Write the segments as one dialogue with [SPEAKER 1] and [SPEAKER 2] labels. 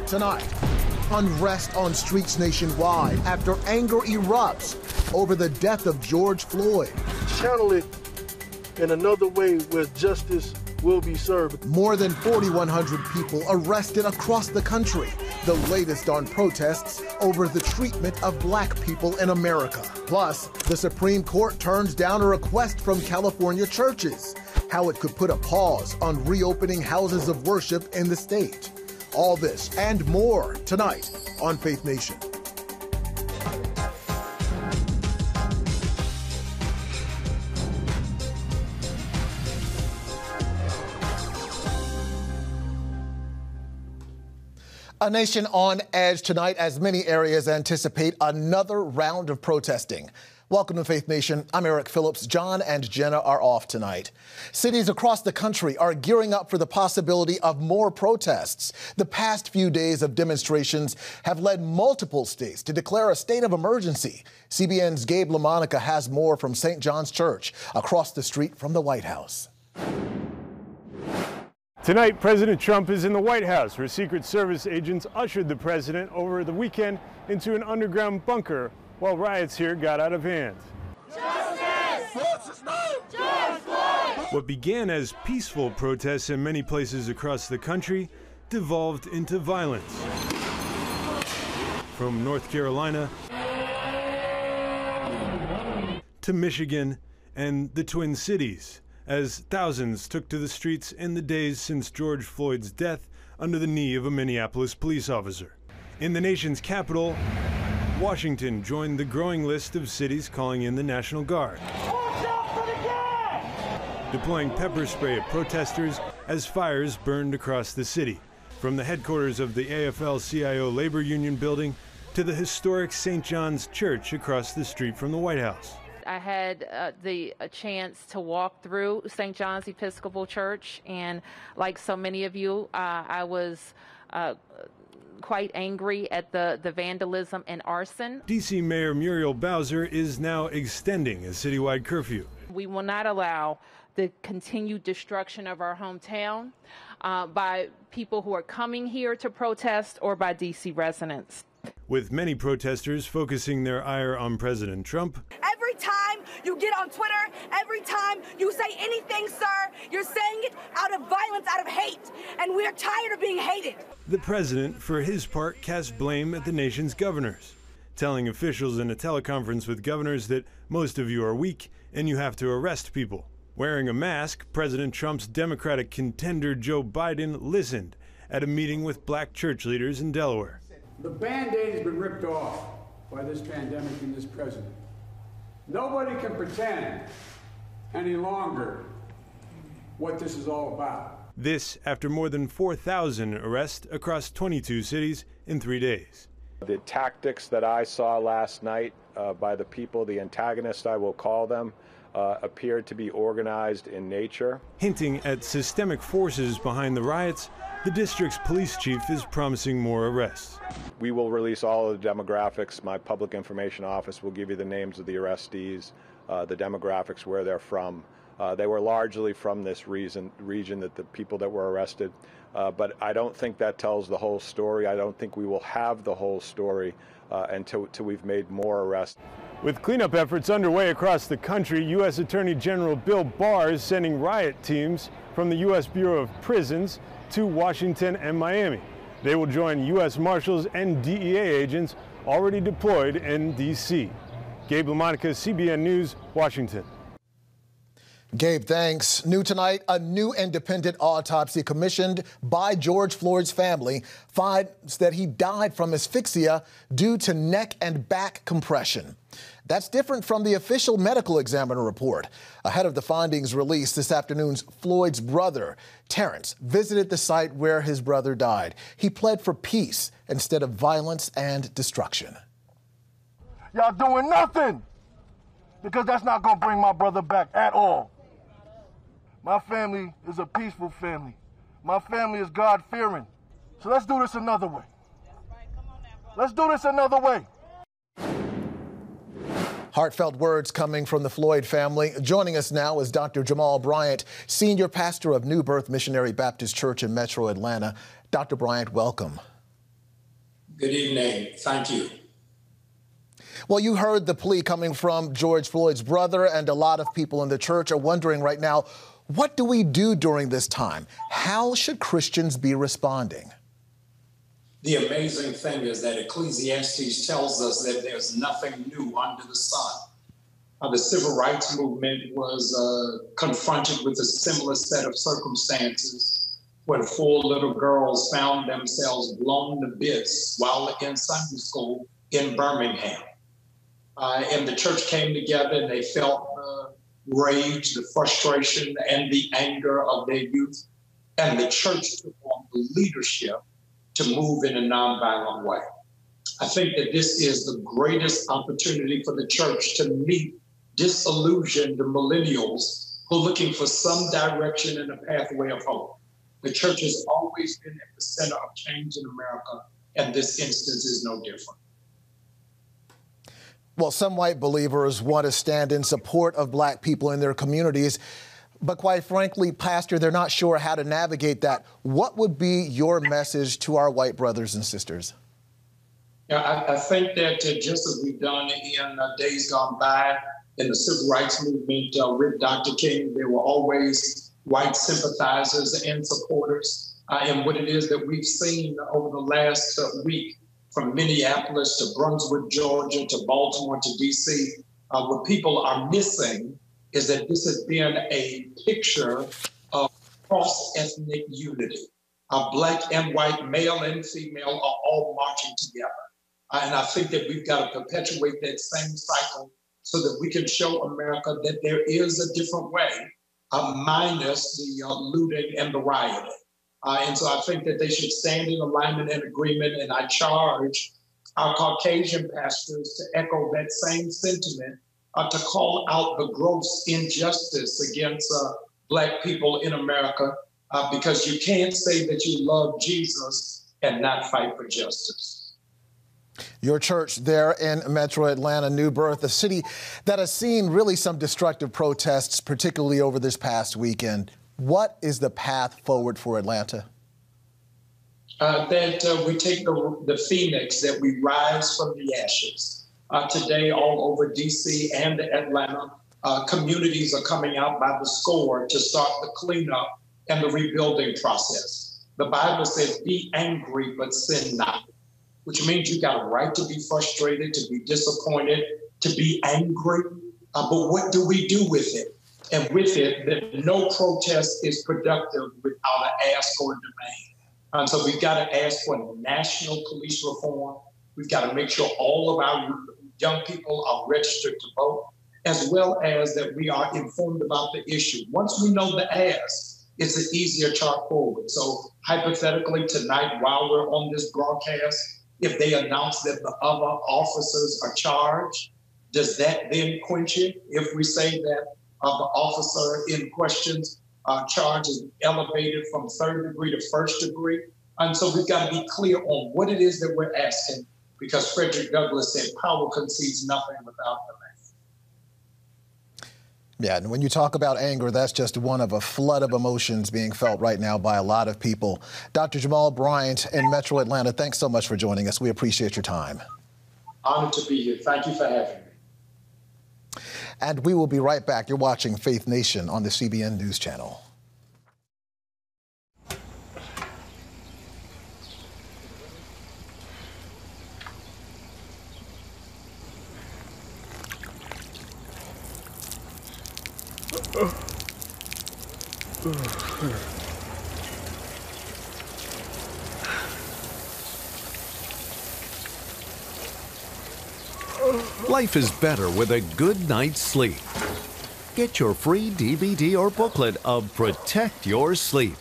[SPEAKER 1] tonight. Unrest on streets nationwide after anger erupts over the death of George Floyd.
[SPEAKER 2] Channel it in another way where justice will be served.
[SPEAKER 1] More than 4,100 people arrested across the country, the latest on protests over the treatment of black people in America. Plus, the Supreme Court turns down a request from California churches, how it could put a pause on reopening houses of worship in the state. All this and more tonight on Faith Nation. A nation on edge tonight as many areas anticipate another round of protesting. Welcome to Faith Nation. I'm Eric Phillips. John and Jenna are off tonight. Cities across the country are gearing up for the possibility of more protests. The past few days of demonstrations have led multiple states to declare a state of emergency. CBN's Gabe LaMonica has more from St. John's Church across the street from the White House.
[SPEAKER 3] Tonight, President Trump is in the White House, where Secret Service agents ushered the president over the weekend into an underground bunker while riots here got out of hand.
[SPEAKER 4] Justice! George Floyd!
[SPEAKER 3] What began as peaceful protests in many places across the country devolved into violence. From North Carolina to Michigan and the Twin Cities, as thousands took to the streets in the days since George Floyd's death under the knee of a Minneapolis police officer. In the nation's capital, Washington joined the growing list of cities calling in the National Guard, deploying pepper spray at protesters as fires burned across the city, from the headquarters of the AFL-CIO labor union building to the historic St. John's Church across the street from the White House.
[SPEAKER 5] I had a chance to walk through St. John's Episcopal Church, and like so many of you, I was quite angry at the vandalism and arson.
[SPEAKER 3] D.C. Mayor Muriel Bowser is now extending a citywide curfew.
[SPEAKER 5] We will not allow the continued destruction of our hometown by people who are coming here to protest or by D.C. residents.
[SPEAKER 3] With many protesters focusing their ire on President Trump.
[SPEAKER 6] Every time you get on Twitter, every time you say anything, sir, you're saying it out of violence, out of hate, and we're tired of being hated.
[SPEAKER 3] The president, for his part, cast blame at the nation's governors, telling officials in a teleconference with governors that most of you are weak and you have to arrest people. Wearing a mask, President Trump's Democratic contender Joe Biden listened at a meeting with black church leaders in Delaware.
[SPEAKER 7] The Band-Aid has been ripped off by this pandemic and this president. Nobody can pretend any longer what this is all about.
[SPEAKER 3] This after more than 4,000 arrests across 22 cities in 3 days.
[SPEAKER 8] The tactics that I saw last night by the people, the antagonists I will call them, appeared to be organized in nature.
[SPEAKER 3] Hinting at systemic forces behind the riots, the district's police chief is promising more arrests.
[SPEAKER 8] We will release all of the demographics. My public information office will give you the names of the arrestees, the demographics, where they're from. They were largely from this region that the people that were arrested. But I don't think that tells the whole story. I don't think we will have the whole story until we've made more arrests.
[SPEAKER 3] With cleanup efforts underway across the country, U.S. Attorney General Bill Barr is sending riot teams from the U.S. Bureau of Prisons to Washington and Miami. They will join U.S. Marshals and DEA agents already deployed in D.C. Gabe LaMonica, CBN News, Washington.
[SPEAKER 1] Gabe, thanks. New tonight, a new independent autopsy commissioned by George Floyd's family finds that he died from asphyxia due to neck and back compression. That's different from the official medical examiner report. Ahead of the findings released this afternoon, Floyd's brother, Terrence, visited the site where his brother died. He pled for peace instead of violence and destruction.
[SPEAKER 2] Y'all doing nothing, because that's not going to bring my brother back at all. My family is a peaceful family. My family is God-fearing. So let's do this another way. Let's do this another way.
[SPEAKER 1] Heartfelt words coming from the Floyd family. Joining us now is Dr. Jamal Bryant, senior pastor of New Birth Missionary Baptist Church in Metro Atlanta. Dr. Bryant, welcome.
[SPEAKER 9] Good evening. Thank you.
[SPEAKER 1] Well, you heard the plea coming from George Floyd's brother, and a lot of people in the church are wondering right now, what do we do during this time? How should Christians be responding?
[SPEAKER 9] The amazing thing is that Ecclesiastes tells us that there's nothing new under the sun. The civil rights movement was confronted with a similar set of circumstances when 4 little girls found themselves blown to bits while in Sunday school in Birmingham. And the church came together and they felt the rage, the frustration, and the anger of their youth. And the church took on the leadership to move in a nonviolent way. I think that this is the greatest opportunity for the church to meet disillusioned millennials who are looking for some direction and a pathway of hope. The church has always been at the center of change in America, and this instance is no different.
[SPEAKER 1] Well, some white believers want to stand in support of black people in their communities, but quite frankly, Pastor, they're not sure how to navigate that. What would be your message to our white brothers and sisters?
[SPEAKER 9] Yeah, I think that just as we've done in days gone by in the civil rights movement with Dr. King, there were always white sympathizers and supporters. And what it is that we've seen over the last week, from Minneapolis to Brunswick, Georgia, to Baltimore, to D.C., what people are missing is that this has been a picture of cross-ethnic unity. Black and white, male and female are all marching together. And I think that we've got to perpetuate that same cycle so that we can show America that there is a different way, minus the looting and the rioting. And so I think that they should stand in alignment and agreement. And I charge our Caucasian pastors to echo that same sentiment, to call out the gross injustice against Black people in America, because you can't say that you love Jesus and not fight for justice.
[SPEAKER 1] Your church there in Metro Atlanta, New Birth, a city that has seen really some destructive protests, particularly over this past weekend. What is the path forward for Atlanta?
[SPEAKER 9] That we take the phoenix, that we rise from the ashes. Today, all over D.C. and Atlanta, communities are coming out by the score to start the cleanup and the rebuilding process. The Bible says, be angry, but sin not, which means you got a right to be frustrated, to be disappointed, to be angry. But what do we do with it? And with it, that no protest is productive without an ask or a demand. So we've got to ask for national police reform. We've got to make sure all of our young people are registered to vote, as well as that we are informed about the issue. Once we know the ask, it's an easier chart forward. So hypothetically tonight, while we're on this broadcast, if they announce that the other officers are charged, does that then quench it? If we say that the officer in question's charge is elevated from 3rd degree to 1st degree. And so we've got to be clear on what it is that we're asking, because Frederick Douglass said, power concedes nothing without demand.
[SPEAKER 1] Yeah, and when you talk about anger, that's just one of a flood of emotions being felt right now by a lot of people. Dr. Jamal Bryant in Metro Atlanta, thanks so much for joining us. We appreciate your time.
[SPEAKER 9] Honored to be here. Thank you for having me.
[SPEAKER 1] And we will be right back. You're watching Faith Nation on the CBN News Channel.
[SPEAKER 10] Life is better with a good night's sleep. Get your free DVD or booklet of Protect Your Sleep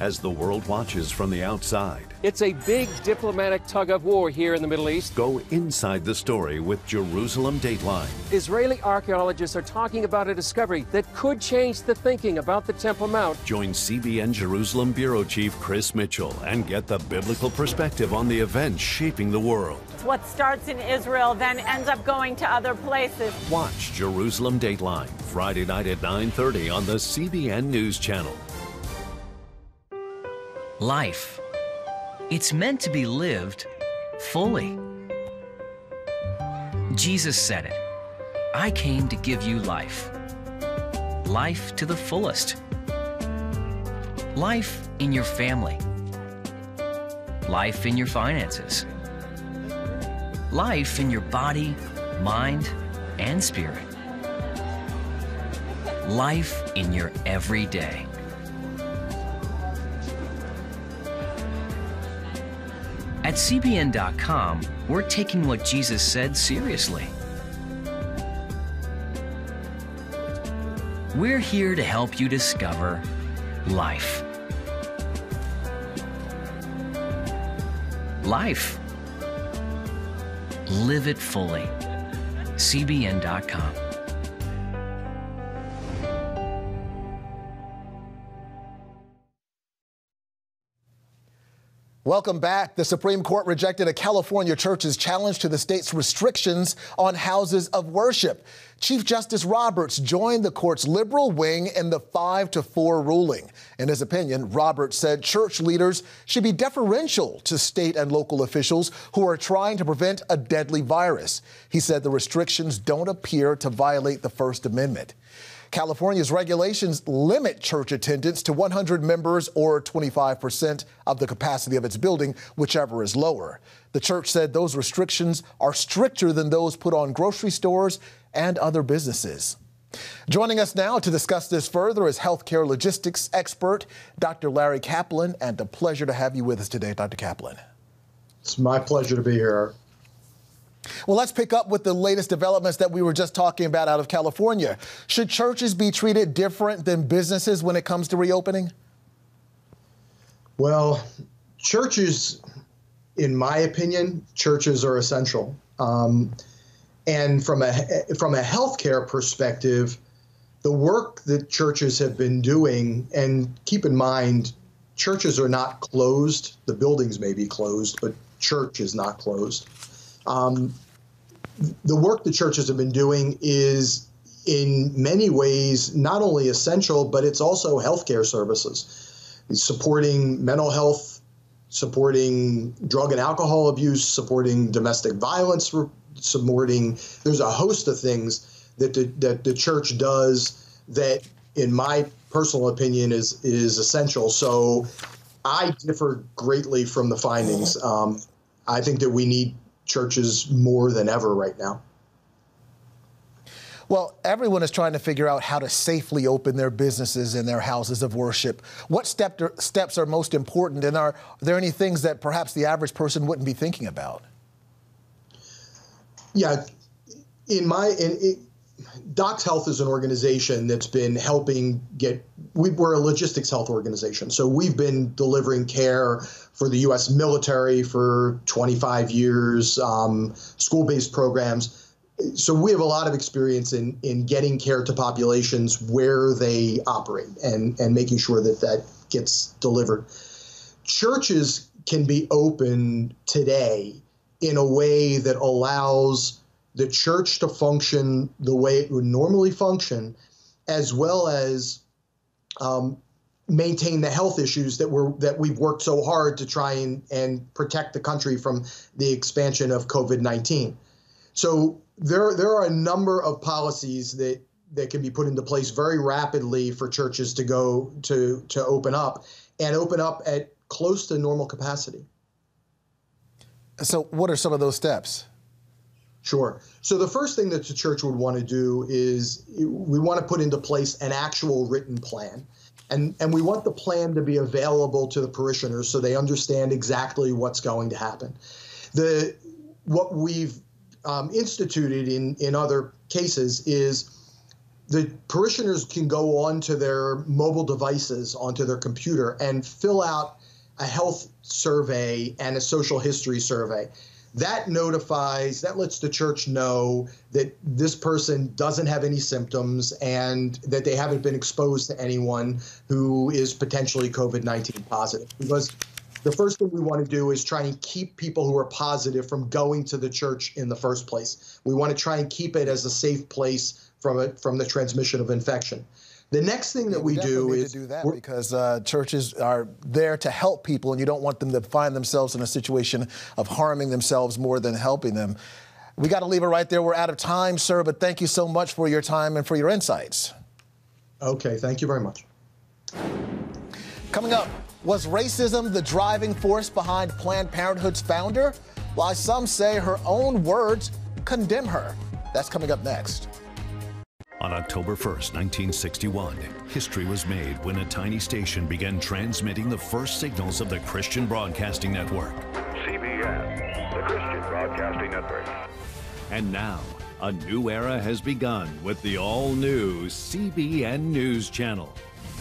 [SPEAKER 10] as the world watches from the outside.
[SPEAKER 11] It's a big diplomatic tug of war here in the Middle East.
[SPEAKER 10] Go inside the story with Jerusalem Dateline.
[SPEAKER 11] Israeli archaeologists are talking about a discovery that could change the thinking about the Temple Mount.
[SPEAKER 10] Join CBN Jerusalem Bureau Chief Chris Mitchell and get the biblical perspective on the events shaping the world.
[SPEAKER 12] What starts in Israel then ends up going to other places.
[SPEAKER 10] Watch Jerusalem Dateline Friday night at 9:30 on the CBN News Channel.
[SPEAKER 13] Life. It's meant to be lived fully. Jesus said it. I came to give you life. Life to the fullest. Life in your family. Life in your finances. Life in your body, mind, and spirit. Life in your everyday. At CBN.com, we're taking what Jesus said seriously. We're here to help you discover life. Life. Live it fully. CBN.com.
[SPEAKER 1] Welcome back. The Supreme Court rejected a California church's challenge to the state's restrictions on houses of worship. Chief Justice Roberts joined the court's liberal wing in the 5-4 ruling. In his opinion, Roberts said church leaders should be deferential to state and local officials who are trying to prevent a deadly virus. He said the restrictions don't appear to violate the First Amendment. California's regulations limit church attendance to 100 members or 25% of the capacity of its building, whichever is lower. The church said those restrictions are stricter than those put on grocery stores and other businesses. Joining us now to discuss this further is healthcare logistics expert Dr. Larry Kaplan, and a pleasure to have you with us today, Dr. Kaplan.
[SPEAKER 14] It's my pleasure to be here.
[SPEAKER 1] Well, let's pick up with the latest developments that we were just talking about out of California. Should churches be treated different than businesses when it comes to reopening?
[SPEAKER 14] Well, churches, in my opinion, churches are essential. And from a healthcare perspective, the work that churches have been doing, and keep in mind, churches are not closed. The buildings may be closed, but church is not closed. The work the churches have been doing is in many ways not only essential, but it's also healthcare services. It's supporting mental health, supporting drug and alcohol abuse, supporting domestic violence, supporting, there's a host of things that the church does that, in my personal opinion, is essential. So I differ greatly from the findings. I think that we need churches more than ever right now.
[SPEAKER 1] Well, everyone is trying to figure out how to safely open their businesses and their houses of worship. What steps are most important, and are there any things that perhaps the average person wouldn't be thinking about?
[SPEAKER 14] Yeah, Docs Health is an organization that's been helping we're a logistics health organization. So we've been delivering care for the U.S. military for 25 years, school-based programs. So we have a lot of experience in getting care to populations where they operate and making sure that gets delivered. Churches can be open today in a way that allows the church to function the way it would normally function, as well as maintain the health issues that we've worked so hard to try and protect the country from the expansion of COVID-19. So there are a number of policies that can be put into place very rapidly for churches to go to open up at close to normal capacity.
[SPEAKER 1] So what are some of those steps?
[SPEAKER 14] Sure. So the first thing that the church would want to do is we want to put into place an actual written plan. And we want the plan to be available to the parishioners so they understand exactly what's going to happen. What we've instituted in other cases is the parishioners can go onto their mobile devices, onto their computer, and fill out a health survey and a social history survey. That lets the church know that this person doesn't have any symptoms and that they haven't been exposed to anyone who is potentially COVID-19 positive. Because the first thing we want to do is try and keep people who are positive from going to the church in the first place. We want to try and keep it as a safe place from the transmission of infection. The next thing that we do is
[SPEAKER 1] to do that because churches are there to help people, and you don't want them to find themselves in a situation of harming themselves more than helping them. We got to leave it right there. We're out of time, sir, but thank you so much for your time and for your insights.
[SPEAKER 14] Okay, thank you very much.
[SPEAKER 1] Coming up, was racism the driving force behind Planned Parenthood's founder? While some say her own words condemn her. That's coming up next.
[SPEAKER 10] On October 1st, 1961, history was made when a tiny station began transmitting the first signals of the Christian Broadcasting Network.
[SPEAKER 15] CBN, the Christian Broadcasting Network.
[SPEAKER 10] And now, a new era has begun with the all-new CBN News Channel.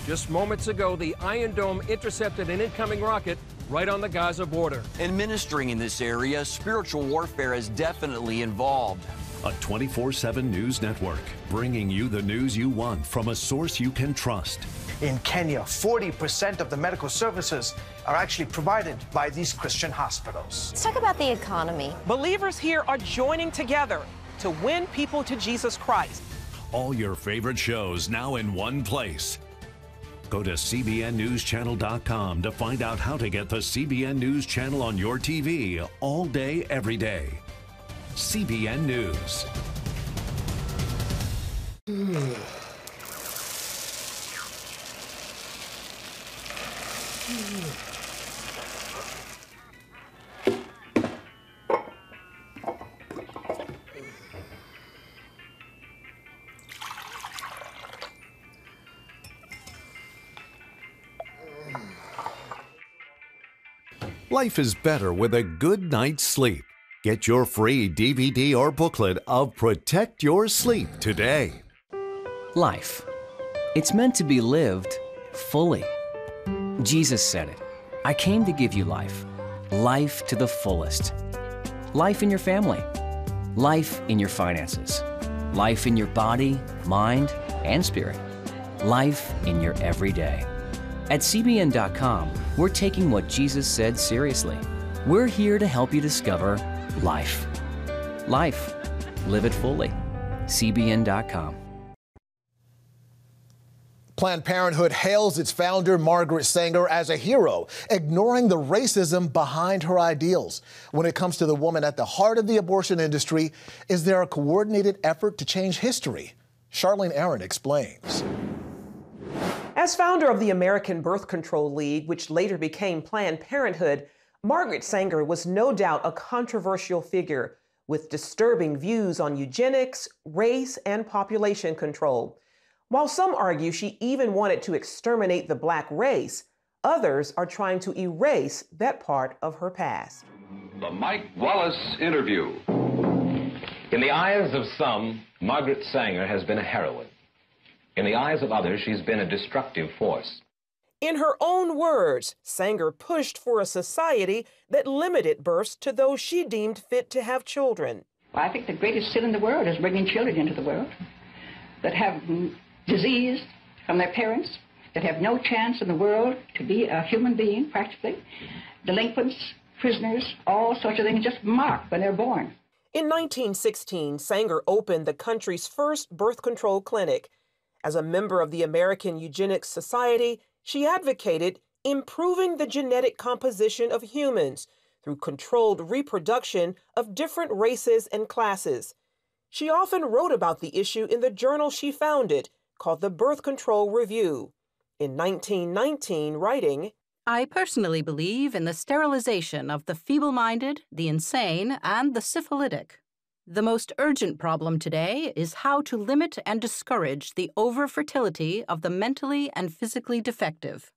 [SPEAKER 11] Just moments ago, the Iron Dome intercepted an incoming rocket right on the Gaza border.
[SPEAKER 16] Administering in this area, spiritual warfare is definitely involved.
[SPEAKER 10] A 24/7 news network, bringing you the news you want from a source you can trust.
[SPEAKER 17] In Kenya, 40% of the medical services are actually provided by these Christian hospitals.
[SPEAKER 18] Let's talk about the economy.
[SPEAKER 19] Believers here are joining together to win people to Jesus Christ.
[SPEAKER 10] All your favorite shows now in one place. Go to CBNNewsChannel.com to find out how to get the CBN News Channel on your TV all day, every day. CBN News. Life is better with a good night's sleep. Get your free DVD or booklet of Protect Your Sleep today.
[SPEAKER 13] Life. It's meant to be lived fully. Jesus said it. I came to give you life. Life to the fullest. Life in your family. Life in your finances. Life in your body, mind, and spirit. Life in your everyday. At CBN.com, we're taking what Jesus said seriously. We're here to help you discover life. Life. Live it fully. CBN.com.
[SPEAKER 1] Planned Parenthood hails its founder, Margaret Sanger, as a hero, ignoring the racism behind her ideals. When it comes to the woman at the heart of the abortion industry, is there a coordinated effort to change history? Charlene Aaron explains.
[SPEAKER 19] As founder of the American Birth Control League, which later became Planned Parenthood, Margaret Sanger was no doubt a controversial figure with disturbing views on eugenics, race, and population control. While some argue she even wanted to exterminate the Black race, others are trying to erase that part of her past.
[SPEAKER 15] The Mike Wallace Interview.
[SPEAKER 20] In the eyes of some, Margaret Sanger has been a heroine. In the eyes of others, she's been a destructive force.
[SPEAKER 19] In her own words, Sanger pushed for a society that limited births to those she deemed fit to have children.
[SPEAKER 21] I think the greatest sin in the world is bringing children into the world that have disease from their parents, that have no chance in the world to be a human being, practically. Delinquents, prisoners, all sorts of things just marked when they're born.
[SPEAKER 19] In 1916, Sanger opened the country's first birth control clinic. As a member of the American Eugenics Society, she advocated improving the genetic composition of humans through controlled reproduction of different races and classes. She often wrote about the issue in the journal she founded, called the Birth Control Review. In 1919, writing,
[SPEAKER 22] I personally believe in the sterilization of the feeble-minded, the insane, and the syphilitic. The most urgent problem today is how to limit and discourage the over-fertility of the mentally and physically defective.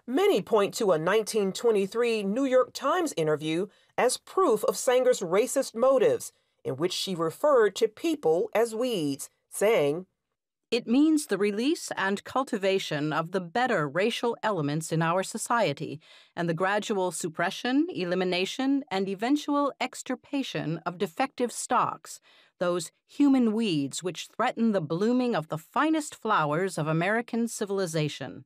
[SPEAKER 19] Many point to a 1923 New York Times interview as proof of Sanger's racist motives, in which she referred to people as weeds, saying,
[SPEAKER 22] It means the release and cultivation of the better racial elements in our society and the gradual suppression, elimination, and eventual extirpation of defective stocks, those human weeds which threaten the blooming of the finest flowers of American civilization.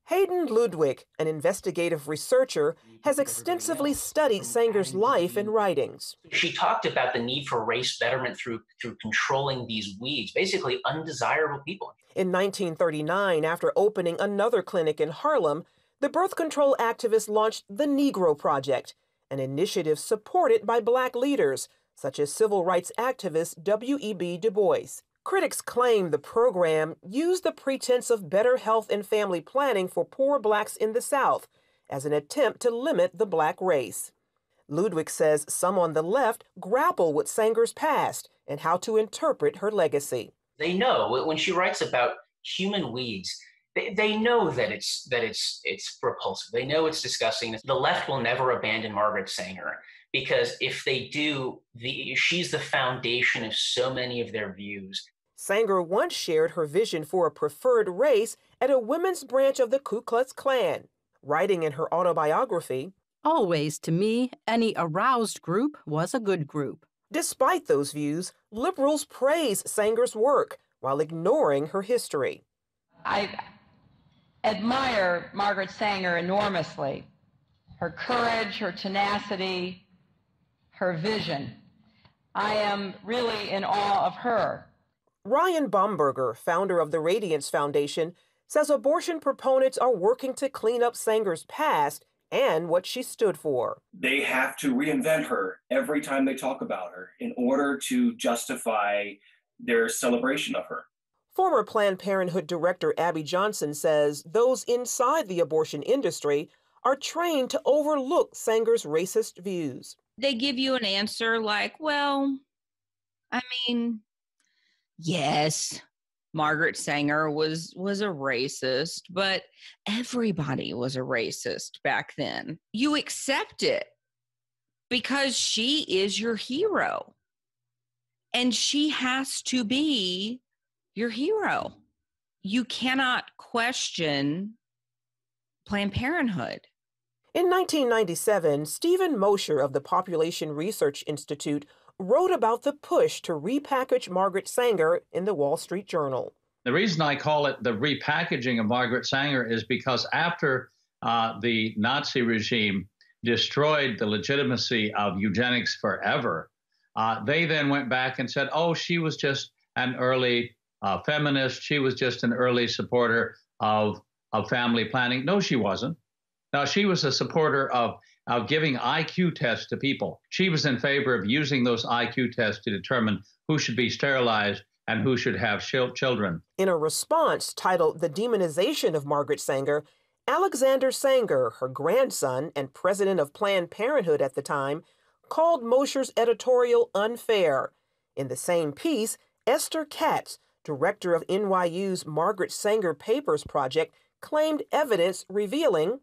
[SPEAKER 19] Hayden Ludwig, an investigative researcher, has extensively studied Sanger's life and writings.
[SPEAKER 23] She talked about the need for race betterment through controlling these weeds, basically undesirable people.
[SPEAKER 19] In 1939, after opening another clinic in Harlem, the birth control activists launched the Negro Project, an initiative supported by Black leaders, such as civil rights activist W.E.B. Du Bois. Critics claim the program used the pretense of better health and family planning for poor Blacks in the South as an attempt to limit the Black race. Ludwig says some on the left grapple with Sanger's past and how to interpret her legacy.
[SPEAKER 4] They know when she writes about human weeds, they know that it's repulsive. They know it's disgusting. The left will never abandon Margaret Sanger because if they do, she's the foundation of so many of their views.
[SPEAKER 19] Sanger once shared her vision for a preferred race at a women's branch of the Ku Klux Klan, writing in her autobiography,
[SPEAKER 22] "Always, to me, any aroused group was a good group."
[SPEAKER 19] Despite those views, liberals praise Sanger's work while ignoring her history.
[SPEAKER 18] I admire Margaret Sanger enormously. Her courage, her tenacity, her vision. I am really in awe of her.
[SPEAKER 19] Ryan Baumberger, founder of the Radiance Foundation, says abortion proponents are working to clean up Sanger's past and what she stood for.
[SPEAKER 23] They have to reinvent her every time they talk about her in order to justify their celebration of her.
[SPEAKER 19] Former Planned Parenthood Director Abby Johnson says those inside the abortion industry are trained to overlook Sanger's racist views.
[SPEAKER 24] They give you an answer like, well, I mean, yes, Margaret Sanger was a racist, but everybody was a racist back then. You accept it because she is your hero. And she has to be your hero. You cannot question Planned Parenthood.
[SPEAKER 19] In 1997, Stephen Mosher of the Population Research Institute wrote about the push to repackage Margaret Sanger in the Wall Street Journal.
[SPEAKER 25] The reason I call it the repackaging of Margaret Sanger is because after the Nazi regime destroyed the legitimacy of eugenics forever, they then went back and said, oh, she was just an early feminist. She was just an early supporter of family planning. No, she wasn't. Now, she was a supporter of giving IQ tests to people. She was in favor of using those IQ tests to determine who should be sterilized and who should have children.
[SPEAKER 19] In a response titled The Demonization of Margaret Sanger, Alexander Sanger, her grandson and president of Planned Parenthood at the time, called Mosher's editorial unfair. In the same piece, Esther Katz, director of NYU's Margaret Sanger Papers Project, claimed evidence revealing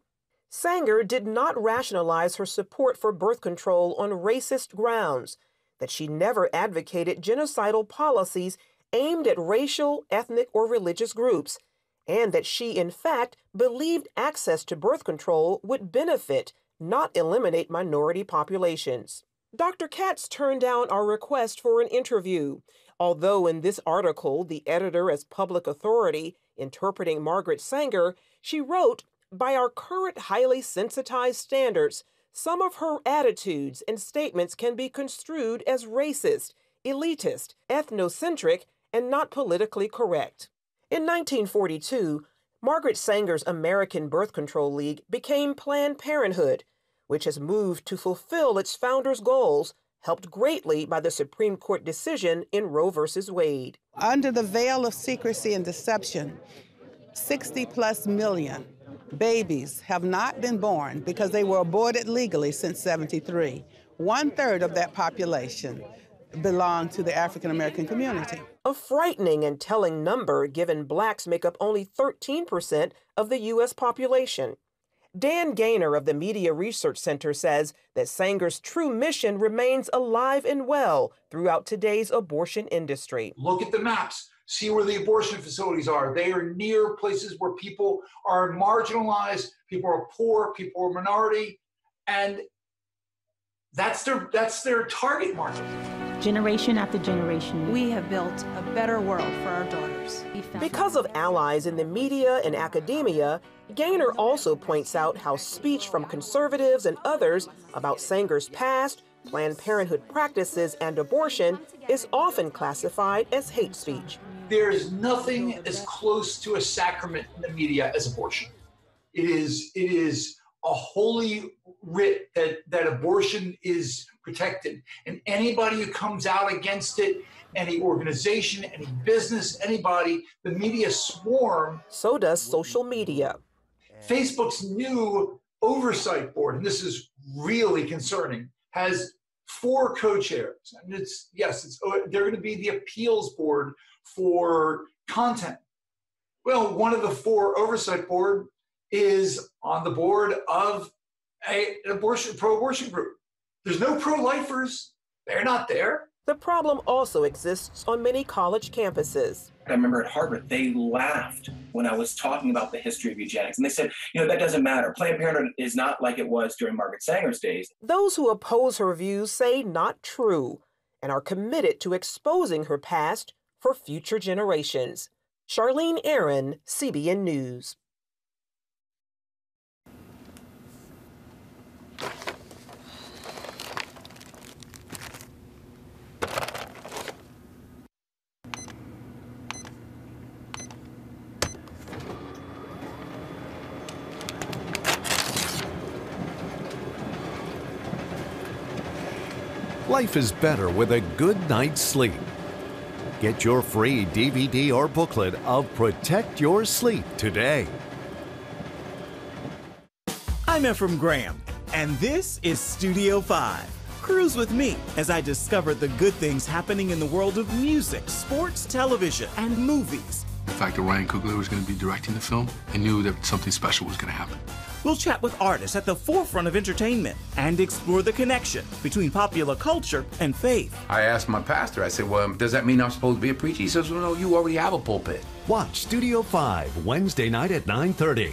[SPEAKER 19] Sanger did not rationalize her support for birth control on racist grounds, that she never advocated genocidal policies aimed at racial, ethnic, or religious groups, and that she, in fact, believed access to birth control would benefit, not eliminate minority populations. Dr. Katz turned down our request for an interview, although in this article, the editor as public authority interpreting Margaret Sanger, she wrote, by our current highly sensitized standards, some of her attitudes and statements can be construed as racist, elitist, ethnocentric, and not politically correct. In 1942, Margaret Sanger's American Birth Control League became Planned Parenthood, which has moved to fulfill its founders' goals, helped greatly by the Supreme Court decision in Roe v. Wade.
[SPEAKER 26] Under the veil of secrecy and deception, 60+ million babies have not been born because they were aborted legally since '73. 1/3 of that population belonged to the African American community.
[SPEAKER 19] A frightening and telling number given blacks make up only 13% of the U.S. population. Dan Gaynor of the Media Research Center says that Sanger's true mission remains alive and well throughout today's abortion industry.
[SPEAKER 27] Look at the maps. See where the abortion facilities are. They are near places where people are marginalized, people are poor, people are minority, and that's their target market.
[SPEAKER 28] Generation after generation, we have built a better world for our daughters.
[SPEAKER 19] Because of allies in the media and academia, Gaynor also points out how speech from conservatives and others about Sanger's past, Planned Parenthood practices, and abortion is often classified as hate speech.
[SPEAKER 27] There is nothing as close to a sacrament in the media as abortion. It is a holy writ that abortion is protected. And anybody who comes out against it, any organization, any business, anybody, the media swarm.
[SPEAKER 19] So does social media.
[SPEAKER 27] Facebook's new Oversight board, and this is really concerning, has 4 co-chairs. And they're going to be the appeals board for content. Well, one of the 4 Oversight board is on the board of an pro-abortion group. There's no pro-lifers. They're not there.
[SPEAKER 19] The problem also exists on many college campuses.
[SPEAKER 23] I remember at Harvard, they laughed when I was talking about the history of eugenics. And they said, that doesn't matter. Planned Parenthood is not like it was during Margaret Sanger's days.
[SPEAKER 19] Those who oppose her views say not true and are committed to exposing her past for future generations. Charlene Aaron, CBN News.
[SPEAKER 10] Life is better with a good night's sleep. Get your free DVD or booklet of Protect Your Sleep today.
[SPEAKER 2] I'm Ephraim Graham, and this is Studio 5. Cruise with me as I discover the good things happening in the world of music, sports, television, and movies.
[SPEAKER 3] The fact that Ryan Coogler was going to be directing the film, I knew that something special was going to happen.
[SPEAKER 2] We'll chat with artists at the forefront of entertainment and explore the connection between popular culture and faith.
[SPEAKER 5] I asked my pastor, I said, well, does that mean I'm supposed to be a preacher? He says, well, no, you already have a pulpit.
[SPEAKER 10] Watch Studio 5, Wednesday night at 9:30.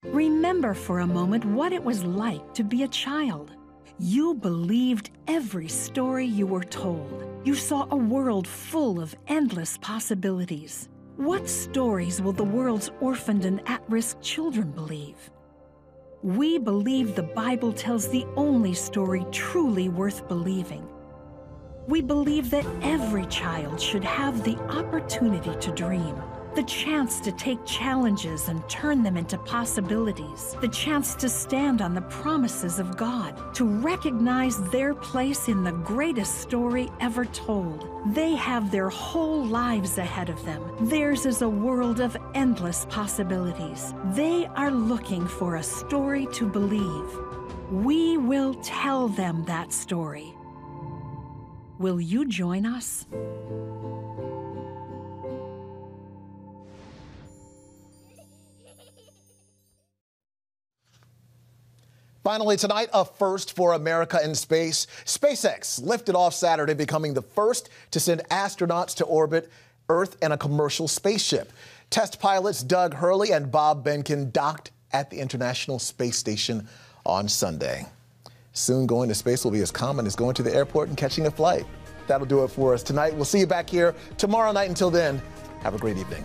[SPEAKER 6] Remember for a moment what it was like to be a child. You believed every story you were told. You saw a world full of endless possibilities. What stories will the world's orphaned and at-risk children believe? We believe the Bible tells the only story truly worth believing. We believe that every child should have the opportunity to dream, the chance to take challenges and turn them into possibilities, the chance to stand on the promises of God, to recognize their place in the greatest story ever told. They have their whole lives ahead of them. Theirs is a world of endless possibilities. They are looking for a story to believe. We will tell them that story. Will you join us?
[SPEAKER 1] Finally tonight, a first for America in space. SpaceX lifted off Saturday, becoming the first to send astronauts to orbit Earth in a commercial spaceship. Test pilots Doug Hurley and Bob Behnken docked at the International Space Station on Sunday. Soon going to space will be as common as going to the airport and catching a flight. That'll do it for us tonight. We'll see you back here tomorrow night. Until then, have a great evening.